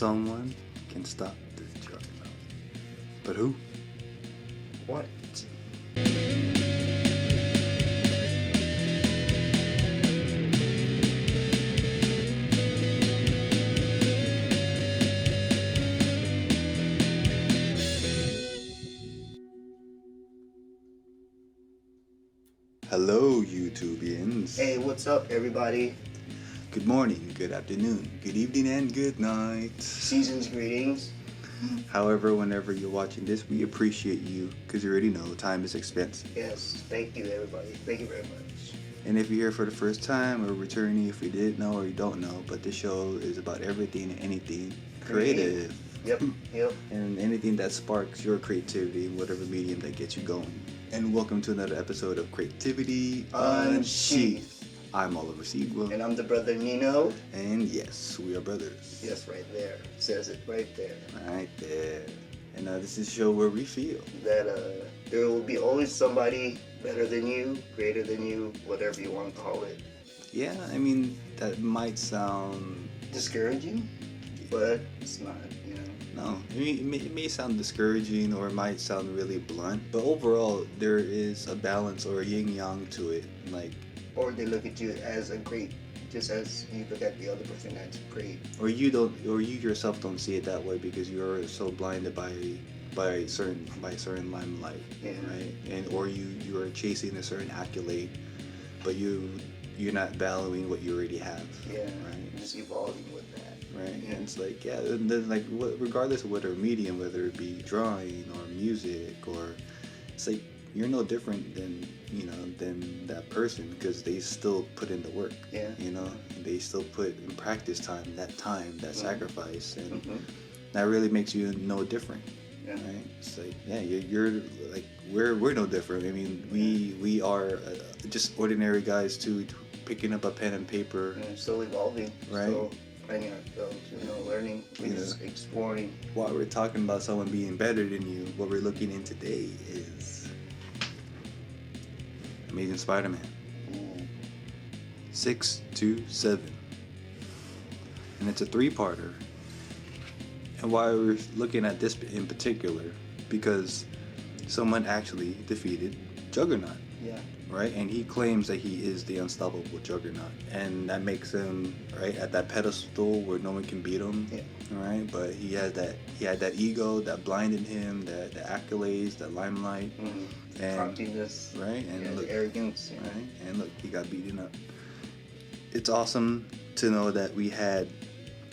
Someone can stop this juggernaut. But who? What? Hello, YouTubians. Hey, what's up, everybody? Good morning, good afternoon, good evening, and good night. Season's greetings. However, whenever you're watching this, we appreciate you because you already know time is expensive. Yes, thank you, everybody. Thank you very much. And if you're here for the first time or returning, if you didn't know or you don't know, but this show is about everything and anything creative. Yep. And anything that sparks your creativity in whatever medium that gets you going. And welcome to another episode of Creativity Unsheathed. I'm Ollie-O-Rey. And I'm the brother Nino. And yes, we are brothers. Yes, right there. It says it right there. Right there. And this is a show where we feel that there will be always somebody better than you, greater than you, whatever you want to call it. Yeah, I mean, that might sound discouraging, but it's not, you know. No, it may sound discouraging or it might sound really blunt, but overall there is a balance or a yin-yang to it. Or they look at you as a great, just as you look at the other person that's great. Or you yourself don't see it that way because you're so blinded by certain limelight, yeah. Right? And or you are chasing a certain accolade, but you're not valuing what you already have. Yeah, right. Just evolving with that. Right, yeah. And it's like, yeah, and then regardless of whatever medium, whether it be drawing or music, or it's like you're no different than that person because they still put in the work. Yeah. They still put in practice that mm-hmm. sacrifice, and mm-hmm. that really makes you no different. Yeah. Right. It's like, yeah, you're like we're no different. I mean, we are just ordinary guys too, picking up a pen and paper. And still evolving. Right. Still finding ourselves, learning, just exploring. While we're talking about someone being better than you, what we're looking in today is Amazing Spider-Man. 627. And it's a 3-parter. And why we're looking at this in particular, because someone actually defeated Juggernaut. Yeah. Right? And he claims that he is the unstoppable Juggernaut. And that makes him, right, at that pedestal where no one can beat him. Yeah. Right? But he had that ego that blinded him, the accolades, the limelight. Mm-hmm. And cockiness. Right? And look, the arrogance. Yeah. Right? And look, he got beaten up. It's awesome to know that we had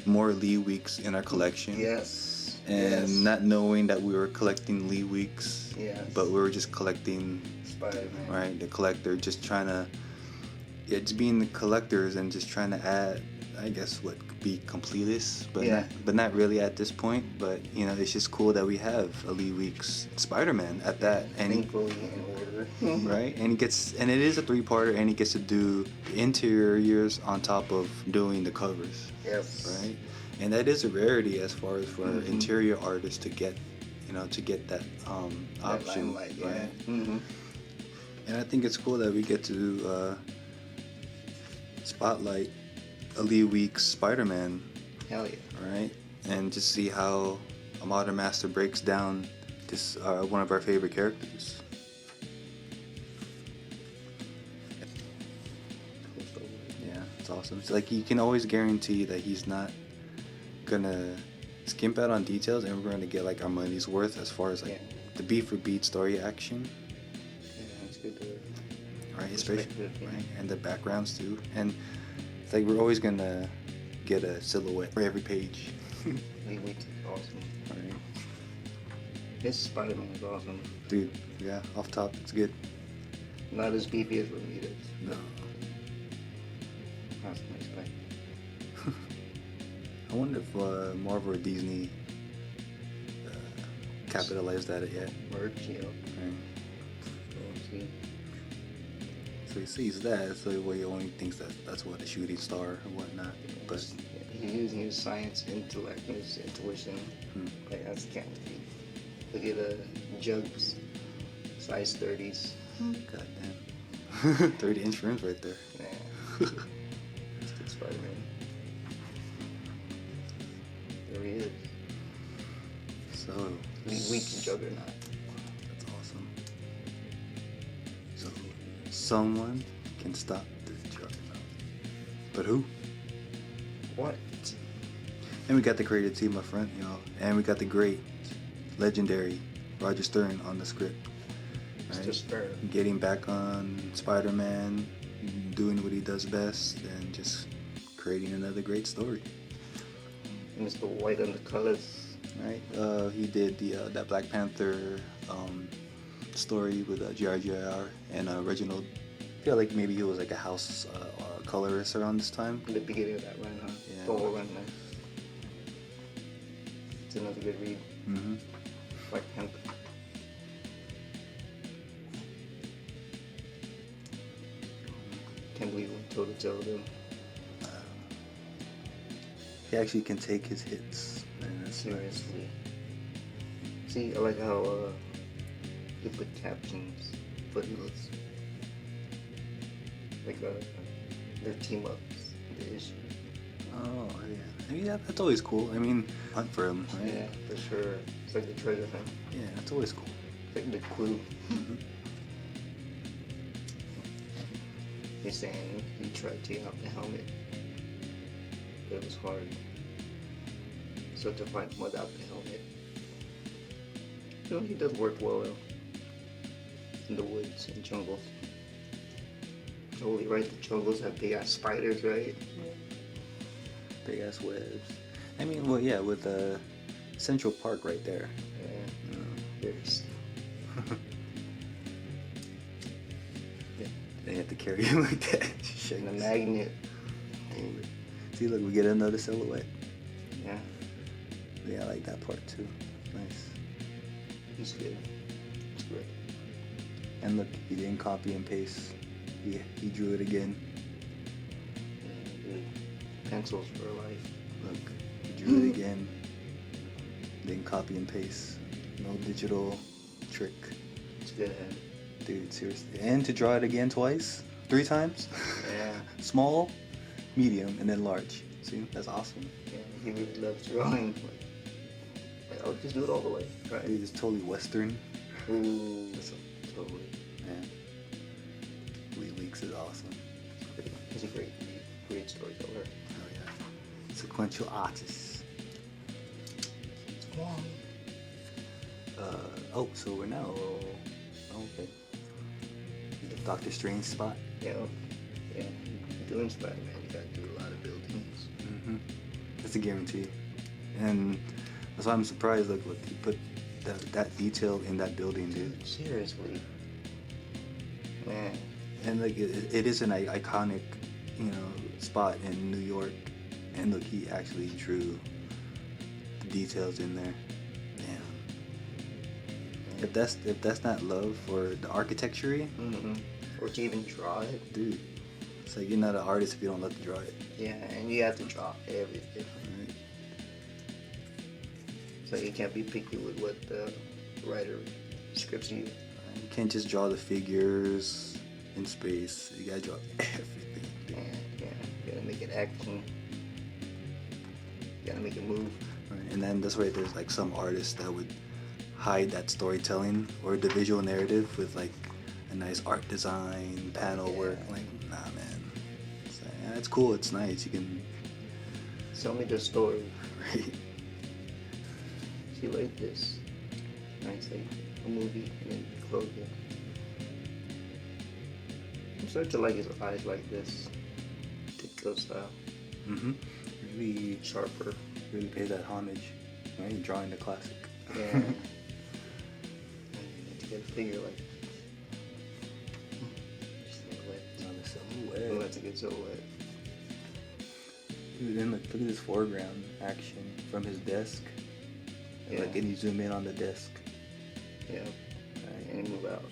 more Lee Weeks in our collection. Yes. And not knowing that we were collecting Lee Weeks. Yes. But we were just collecting Spider-Man. Right, the collector, just trying to, just being the collectors and just trying to add, I guess, be completists, but not really at this point. But it's just cool that we have a Lee Weeks Spider-Man at that, and thankfully in order. Right, and it is a 3-parter, and he gets to do the interiors on top of doing the covers. Yes. Right, and that is a rarity as far as for interior artists to get that option. Limelight, right. Yeah. Mm-hmm. And I think it's cool that we get to spotlight a Lee Weeks Spider-Man. Hell yeah. Right? And just see how a modern master breaks down this one of our favorite characters. Yeah, it's awesome. It's like you can always guarantee that he's not gonna skimp out on details, and we're gonna get like our money's worth as far as the beat for beat story action. Good to right, especially right, and the backgrounds too, and it's like we're always gonna get a silhouette for every page. Lee Weeks is awesome. Right. This Spider-Man is awesome. Dude, yeah, off top, it's good. Not as beefy as Ramirez. No. That's a nice guy. I wonder if Marvel or Disney capitalized that yet. Merch, Right. So he sees that, so he only thinks that's what a shooting star and whatnot. But he's using his science, intellect, and his intuition. Like that's kind of deep. Look at jugs, size 30s. Goddamn. 30-inch rims right there. Yeah. It's good Spider-Man. There he is. So We can juggernaut. That's awesome. So someone can stop the juggernaut. But who? What? And we got the creative team up front, y'all. And we got the great, legendary Roger Stern on the script. Right? Mr. Stern. Getting back on Spider-Man, doing what he does best, and just creating another great story. Mr. White on the colors. Right? He did that Black Panther story with G.R.G.R. and Reginald. I feel like maybe he was like a house colorist around this time. In the beginning of that run, huh? Yeah. The whole run, man. It's another good read. Mm-hmm. Black Panther. Can't believe we toe to toe with him. He actually can take his hits. Man, that's Seriously. See, I like how they put captions, footnotes, like their team ups, the issue. Oh, yeah. I mean, yeah, that's always cool. I mean, hunt for him, right? Yeah, for sure. It's like the treasure hunt. Yeah, that's always cool. It's like the clue. Mm-hmm. He's saying he tried taking off the helmet, but it was hard. So to find him without the helmet, you know, he does work well in the woods and jungles. Totally right, the jungles have big ass spiders, right? Big ass webs. I mean, well, yeah, with Central Park right there. Yeah, there's They have to carry him like that. and the magnet. See, look, we get another silhouette. Yeah, Yeah, I like that part too. Nice. he's good. It's great. And look, he didn't copy and paste. He drew it again. Yeah, good. Pencils for life. Look, he drew it again. Didn't copy and paste. No digital trick. It's good. Dude, seriously. And to draw it again twice? 3 times? Yeah. Small, medium, and then large. See? That's awesome. Yeah, he really loves drawing. Like, I'll just do it all the way. Right. Dude, it's totally Western. Ooh, totally. Man. Lee Weeks is awesome. He's a great storyteller. Oh yeah. Sequential artist. So we're now. Okay. The Doctor Strange spot. Yeah, doing Spider-Man, you gotta do a lot of buildings. Mm-hmm. That's a guarantee. And that's why I'm surprised. Look, he put that detail in that building, dude. Seriously, man. And like it is an iconic, spot in New York. And look, he actually drew the details in there. Damn. If that's not love for the architecture, Mm-hmm. Or to even draw it. dude, it's like you're not an artist if you don't love to draw it. Yeah, and you have to draw everything. Right? So you can't be picky with what the writer scripts you. You can't just draw the figures in space. You gotta draw everything. Dude. Yeah, you gotta make it action. You gotta make it move. Right? And then that's why there's like some artists that would hide that storytelling or the visual narrative with like a nice art design, panel work. Like, nah, man. It's like, yeah, it's cool. It's nice. You can. Tell me the story. Right? See, like this. Nice, like a movie, and then close it. I'm starting to like his eyes like this. Ditko style. Mm-hmm. Really, Sharper. really pay that homage. Right? Drawing the classic. Yeah. To get a figure like silhouette. Another Oh, silhouette. that's a good silhouette. Dude, and look at this foreground action from his desk. Yeah. Like, and you zoom in on the desk. Yeah. And move out.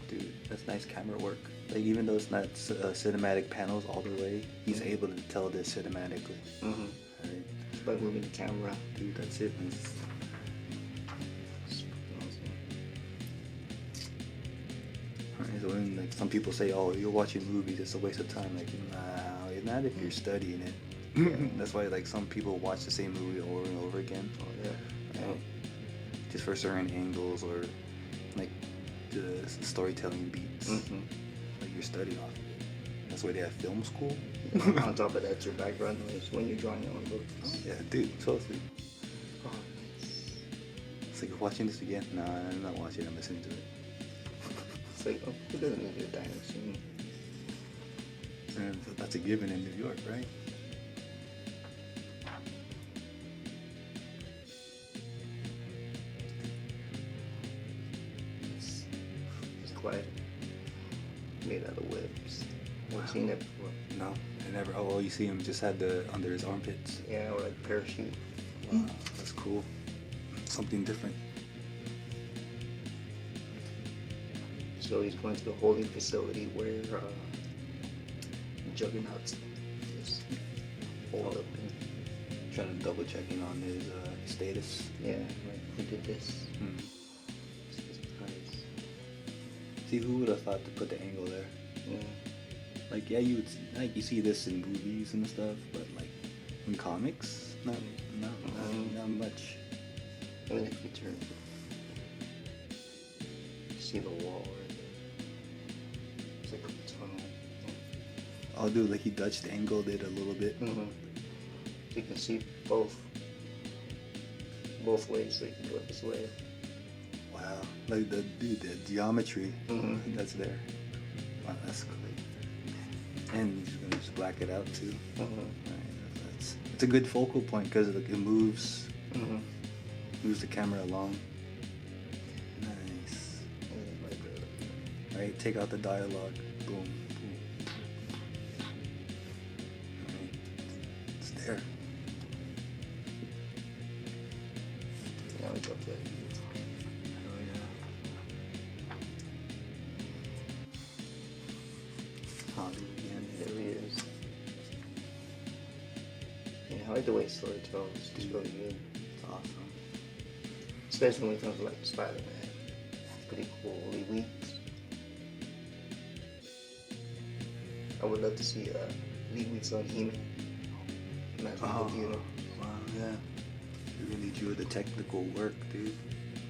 Dude, that's nice camera work. Like, even though it's not cinematic panels all the way, he's able to tell this cinematically. Mm-hmm. Right? Just by moving the camera. Dude, that's it. Right, so when like some people say, "Oh, you're watching movies, it's a waste of time." Like, nah, it's not if you're studying it. That's why like some people watch the same movie over and over again. Oh yeah. Just for certain angles or like the storytelling beats. Like you're studying off of it. That's why they have film school. On top of that, your background noise when you're drawing your own books. Oh, yeah, dude, totally. Oh, nice. It's like watching this again. Nah, I'm not watching. I'm listening to it. It's like, oh, who doesn't need a dining scene? And that's a given in New York, right? It's quite made out of webs. I've seen that before. No, I never. Oh, you see him just had the under his armpits. Yeah, or like parachute. Wow, that's cool. Something different. So he's going to the holding facility where Juggernaut's is hold up and Trying to double checking on his status. yeah, like who did this? This is nice. See, who would have thought to put the angle there? Yeah. Like, yeah, you would, like you see this in movies and stuff, but like in comics, not much. I mean, if you turn, you see the wall right there. It's like a tunnel. Oh, dude, like he Dutch angled it a little bit. You can see both ways. So you can go this way. Wow, like the geometry that's there. Wow, that's cool. And he's gonna just black it out too. Right, it's a good focal point because it moves the camera along. Nice. Right, take out the dialogue. Boom, boom. Right. It's there. Now we go to it. Oh yeah. Holly again. There he is. Yeah, I like the way story tells. It's really good. It's awesome. Especially when it comes to like Spider-Man. It's pretty cool. Lee Weeks. I would love to see Lee Weeks on He-Man. Imagine the universe. Wow, yeah. You really drew the technical work, dude.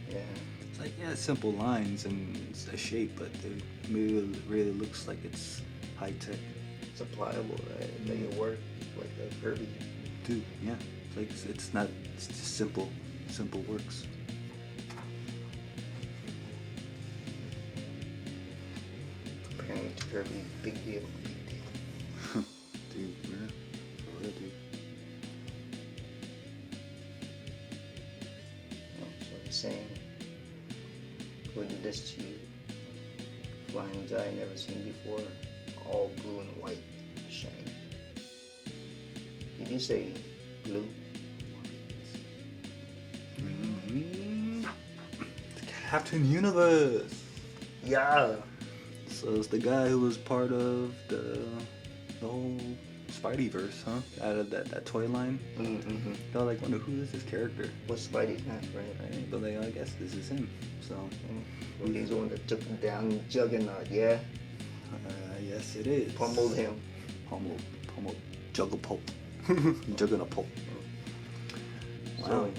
Yeah. It's like, yeah, simple lines and it's a shape, but it really looks like it's high tech. It's applicable, right? Make it work like the Kirby. Dude, yeah. It's like it's not. It's just simple works. Comparing it to Kirby, big deal. Dude, yeah. For real, dude. So he's saying, who did this to you? Flying guy never seen before, all blue and white, shiny. Did you say blue? Captain Universe. Yeah. So it's the guy who was part of the whole Spideyverse, huh? Out of that toy line. They're like, wonder who is this character? What's Spidey's name, right? Right? But I guess this is him. So Well, he's the one that took him down Juggernaut, yeah? yes, it is. Pummeled him. Pummeled. Juggernaut. Juggernaut. Wow. So,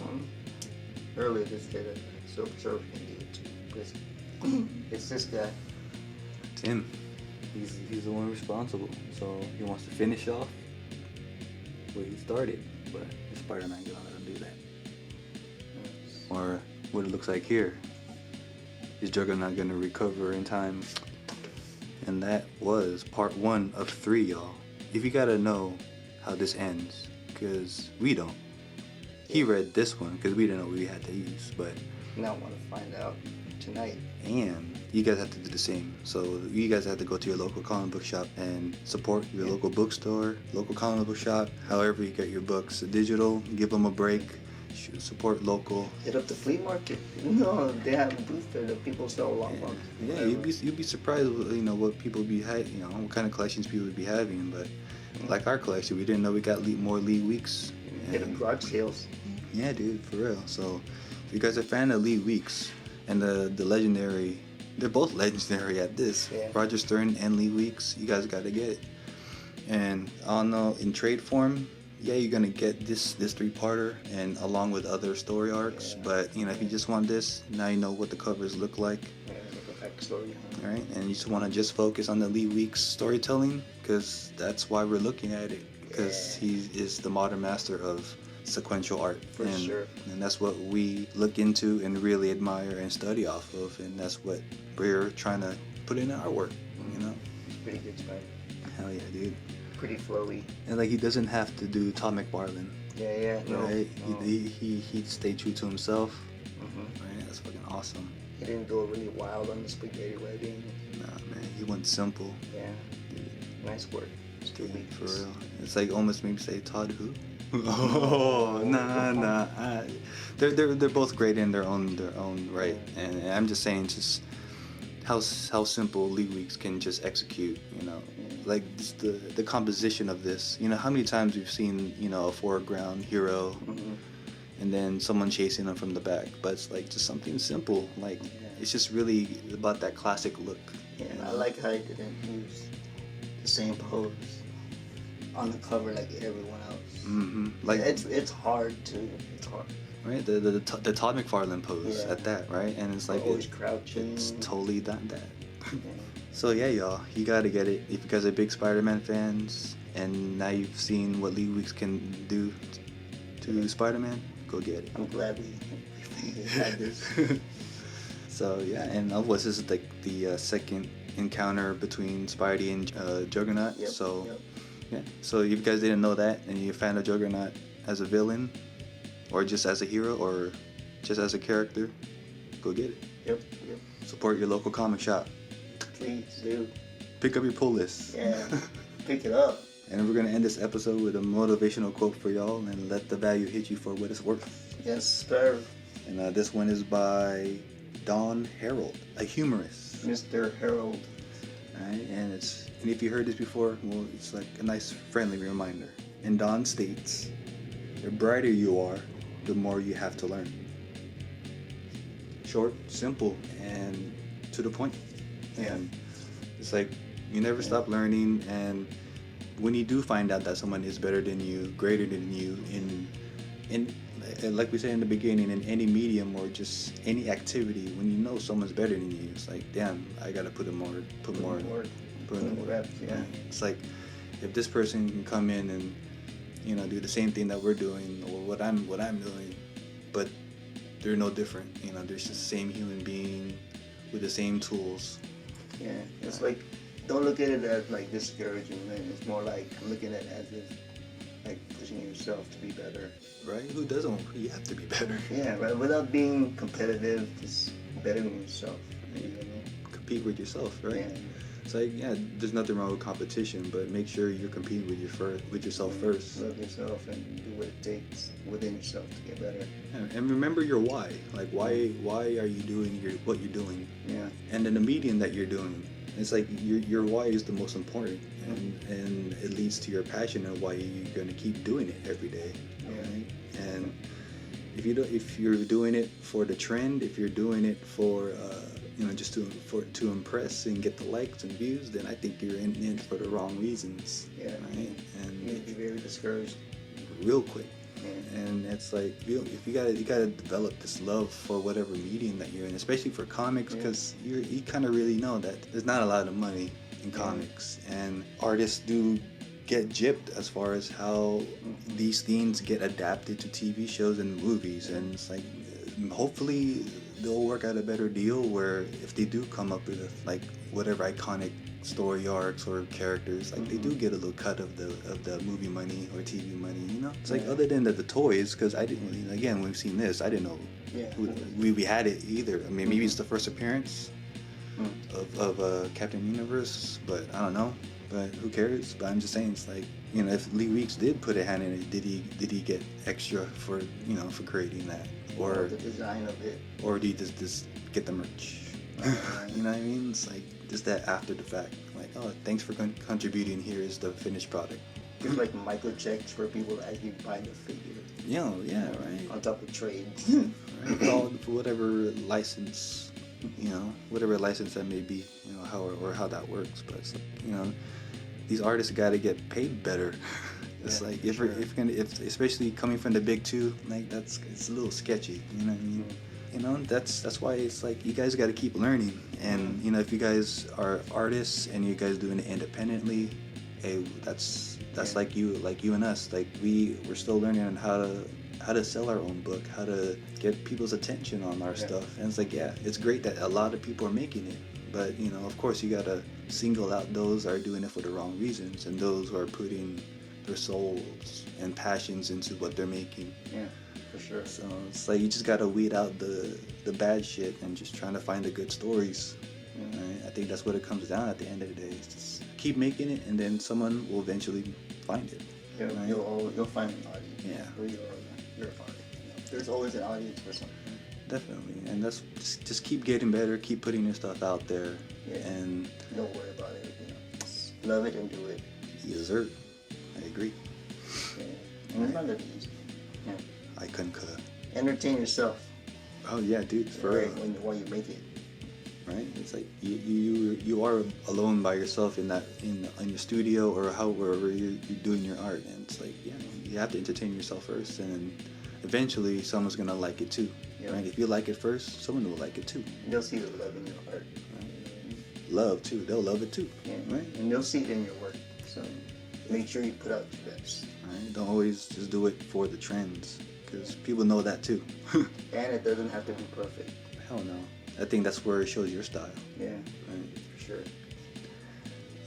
earlier this day, Silver Surfer can do it too. Because it's this guy. It's him. He's the one responsible. So he wants to finish off what he started, but Spider-Man gonna let him do that. Or what it looks like here. Is Juggernaut gonna recover in time? And that was part 1 of 3, y'all. If you gotta know how this ends, because we don't. He read this one because we didn't know what we had to use, but Now I want to find out tonight. and you guys have to do the same. So you guys have to go to your local comic book shop and support your local bookstore, local comic book shop, however you get your books. Digital, give them a break. Support local. Hit up the flea market. No, they have a booth there that people sell long ones. Yeah, you'd be surprised, what people be what kind of collections people would be having. But like our collection, we didn't know we got more Lee Weeks. Hit up garage sales. Yeah, dude, for real. So if you guys are a fan of Lee Weeks and the legendary, they're both legendary at this. Yeah. Roger Stern and Lee Weeks, you guys got to get it. And I don't know, in trade form, yeah, you're gonna get this 3-parter and along with other story arcs. Yeah. But you know, if you just want this, now you know what the covers look like. Yeah, like a backstory. All right, and you just want to just focus on the Lee Weeks storytelling because that's why we're looking at it, because he is the modern master of sequential art. For sure. And that's what we look into and really admire and study off of, and that's what we're trying to put in our work, you know? It's pretty good, man. Hell yeah, dude. Pretty flowy. And like, he doesn't have to do Todd McFarlane. Yeah, no. Right? No. He stayed true to himself. Mm-hmm. Right? That's fucking awesome. He didn't go really wild on the spaghetti wedding. Nah, man, he went simple. Yeah. Dude. Nice work. It's 2 weeks. For real. It's like almost maybe say Todd who? Oh, nah. They're both great in their own right, and I'm just saying just how simple Lee Weeks can just execute. You know, like just the composition of this. You know, how many times we've seen a foreground hero, and then someone chasing them from the back, but it's like just something simple. Like it's just really about that classic look. Yeah, and I like how he didn't use the same pose on the cover like everyone else. Mm-hmm. Like it's hard. Right, the Todd McFarlane pose at that, right? And it's like always crouching. It's totally done that. Yeah. So yeah, y'all, you gotta get it if you guys are big Spider-Man fans, and now you've seen what Lee Weeks can do to Spider-Man. Go get it. I'm glad we had this. So yeah, and this is like the second encounter between Spidey and Juggernaut. Yep, so yep. yeah, so if you guys didn't know that, and you're a fan of Juggernaut as a villain, or just as a hero, or just as a character, go get it. Yep. Support your local comic shop. Please do. Pick up your pull list. Yeah, pick it up. And we're gonna end this episode with a motivational quote for y'all, and let the value hit you for what it's worth. Yes, sir. And this one is by Don Harold, a humorist. Mr. Harold. Alright, and if you heard this before, well, it's like a nice friendly reminder. And Don states, "The brighter you are, the more you have to learn." Short, simple, and to the point. And it's like you never stop learning, and when you do find out that someone is better than you, greater than you in like we said in the beginning, in any medium or just any activity, when you know someone's better than you, it's like, damn, I gotta put in the work. Yeah. It's like if this person can come in and do the same thing that we're doing or what I'm doing, but they're no different. They're just the same human being with the same tools. Yeah, it's like, don't look at it as like discouraging, man. It's more like looking at it as if like pushing yourself to be better. Right? Who doesn't? You have to be better. Yeah, right. Without being competitive, just bettering yourself. Compete with yourself, right? Yeah. It's like, there's nothing wrong with competition, but make sure you're competing with yourself first. Love yourself and do what it takes within yourself to get better. And remember your why. Like, why are you doing what you're doing? Yeah. And then the medium that you're doing. It's like your why is the most important, and it leads to your passion and why you're gonna keep doing it every day. Right? And if you're doing it for the trend, if you're doing it for just to impress and get the likes and views, then I think you're in it for the wrong reasons. Yeah. Right? And you'd be very discouraged real quick. Yeah. And it's like, if you gotta develop this love for whatever medium that you're in, especially for comics, because you kind of really know that there's not a lot of money in comics, and artists do get gypped as far as how these themes get adapted to TV shows and movies, and it's like, hopefully they'll work out a better deal where if they do come up with like whatever iconic story arcs or characters, like they do get a little cut of the movie money or TV money. It's like, other than the toys, because I didn't, again, when we've seen this, I didn't know we had it either. I mean, maybe it's the first appearance of Captain Universe, but I don't know. But who cares? But I'm just saying, it's like, if Lee Weeks did put a hand in it, did he get extra for creating that, or the design of it, or did he just get the merch? You know what I mean? It's like just that after the fact, like, oh, thanks for contributing. Here is the finished product. It's like microchecks for people to actually buy the figure. Yeah, right. On top of trades. Right. For whatever license, whatever license that may be, how that works. But these artists got to get paid better. It's like if especially coming from the big two, like it's a little sketchy. You know what I mean? You know, that's why it's like you guys got to keep learning. And you know, if you guys are artists and you guys doing it independently, hey, that's like you and us. Like we're still learning on how to sell our own book, how to get people's attention on our stuff. And it's like, yeah, it's great that a lot of people are making it. But, you know, of course, you got to single out those who are doing it for the wrong reasons and those who are putting their souls and passions into what they're making. Yeah, for sure. So it's like you just got to weed out the bad shit and just trying to find the good stories. Yeah. Right? I think that's what it comes down at the end of the day. It's just keep making it and then someone will eventually find it. Yeah, right? You'll find an audience. Yeah. You're fine. There's always an audience for something. Definitely, and that's just keep getting better, keep putting your stuff out there, and don't worry about it. You know, just love it and do it. Yes, sir. I agree. Yeah. And it's not that easy. Yeah. I concur. Entertain yourself. Oh yeah, dude. While you make it. Right. It's like you are alone by yourself in your studio or wherever you're doing your art, and it's like you have to entertain yourself first, and eventually someone's gonna like it too. Yeah. Right? If you like it first, someone will like it too. They'll see the love in your art. Right? Love too. They'll love it too. Yeah. Right? And they'll see it in your work. So make sure you put out your best. Right? Don't always just do it for the trends, because people know that too. And it doesn't have to be perfect. Hell no. I think that's where it shows your style. Yeah. Right? For sure.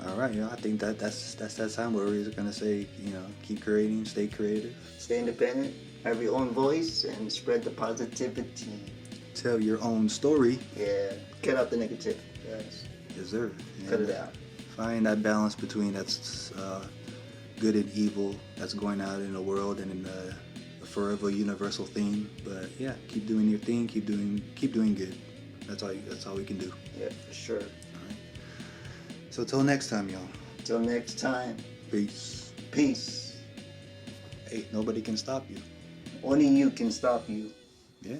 All right, I think that's that time where we're gonna say, keep creating, stay creative, stay independent, have your own voice, and spread the positivity. Tell your own story. Yeah, cut out the negative. Yes, sir. Cut it out. Find that balance between that's good and evil that's going out in the world and in the forever universal theme. But yeah, keep doing your thing, keep doing good. That's all we can do. Yeah, for sure. So till next time, y'all. Till next time. Peace. Peace. Hey, nobody can stop you. Only you can stop you. Yeah.